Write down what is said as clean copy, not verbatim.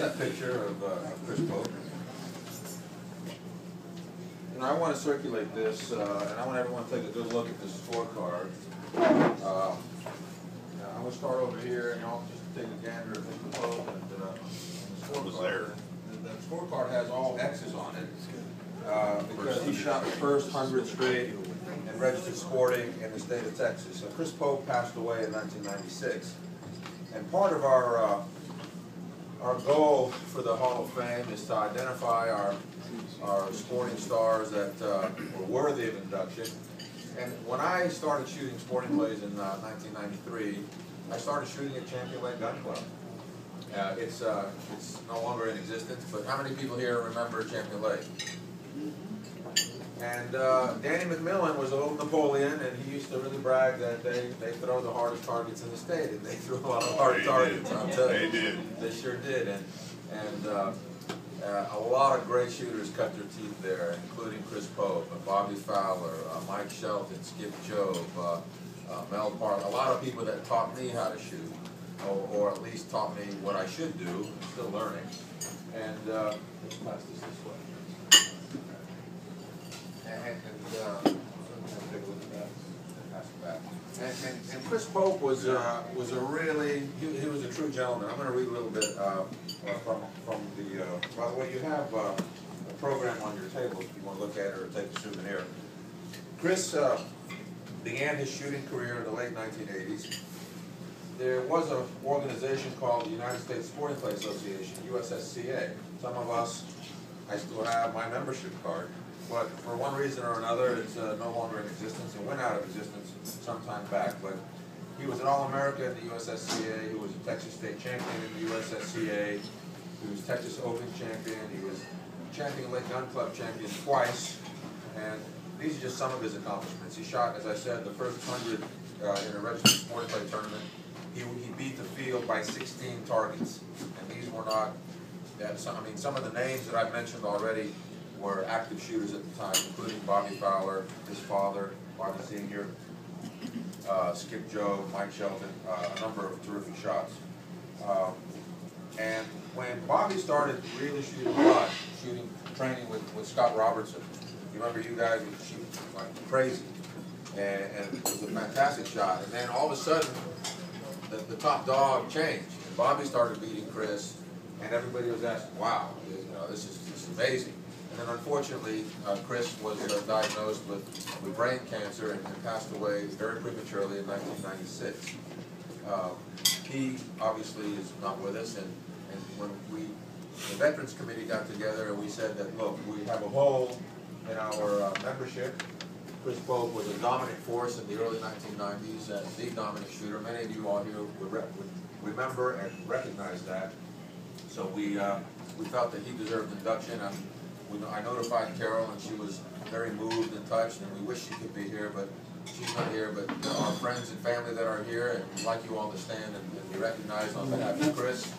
that picture of Chris Pope. And I want to circulate this, and I want everyone to take a good look at this scorecard. I'm going to start over here, and y'all just take a gander at Mr. Pope and the scorecard. The scorecard has all X's on it because he shot the first 100 straight and registered sporting in the state of Texas. So Chris Pope passed away in 1996, and part of our goal for the Hall of Fame is to identify our sporting stars that were worthy of induction. And when I started shooting sporting plays in 1993, I started shooting at Champion Lake Gun Club. It's no longer in existence, but how many people here remember Champion Lake? And Danny McMillan was a little Napoleon, and he used to really brag that they throw the hardest targets in the state, and they threw a lot of hard targets. I'll tell you, they sure did, and a lot of great shooters cut their teeth there, including Chris Pope, Bobby Fowler, Mike Shelton, Skip Jobe, Mel Park. A lot of people that taught me how to shoot, or at least taught me what I should do. I'm still learning. And let's pass this way. And Chris Pope was a really, he was a true gentleman. I'm going to read a little bit from the, by the way, you have a program on your table if you want to look at it or take a souvenir. Chris began his shooting career in the late 1980s. There was an organization called the United States Sporting Clay Association, USSCA. Some of us, I still have my membership card. But for one reason or another, it's no longer in existence. It went out of existence some time back. But he was an All-American in the USSCA. He was a Texas State champion in the USSCA. He was Texas Open champion. He was Champion Lake Gun Club champion twice. And these are just some of his accomplishments. He shot, as I said, the first 100 in a registered sporting clay tournament. He beat the field by 16 targets. And these were not, some of the names that I've mentioned already were active shooters at the time, including Bobby Fowler, his father, Bobby Sr., Skip Jobe, Mike Shelton, a number of terrific shots. And when Bobby started really shooting a lot, training with Scott Robertson, you remember you guys would shoot like crazy, and it was a fantastic shot. And then all of a sudden, the top dog changed, and Bobby started beating Chris, and everybody was asking, "Wow, this is amazing." And then unfortunately, Chris was diagnosed with brain cancer and passed away very prematurely in 1996. He obviously is not with us, and when the Veterans Committee got together and we said that, look, we have a hole in our membership. Chris Pope was a dominant force in the early 1990s, the dominant shooter. Many of you all here would remember and recognize that. So we felt that he deserved induction. I notified Carol, and she was very moved and touched, and we wish she could be here, but she's not here. But there are friends and family that are here, and we'd like you all to stand and be recognized on behalf of Chris.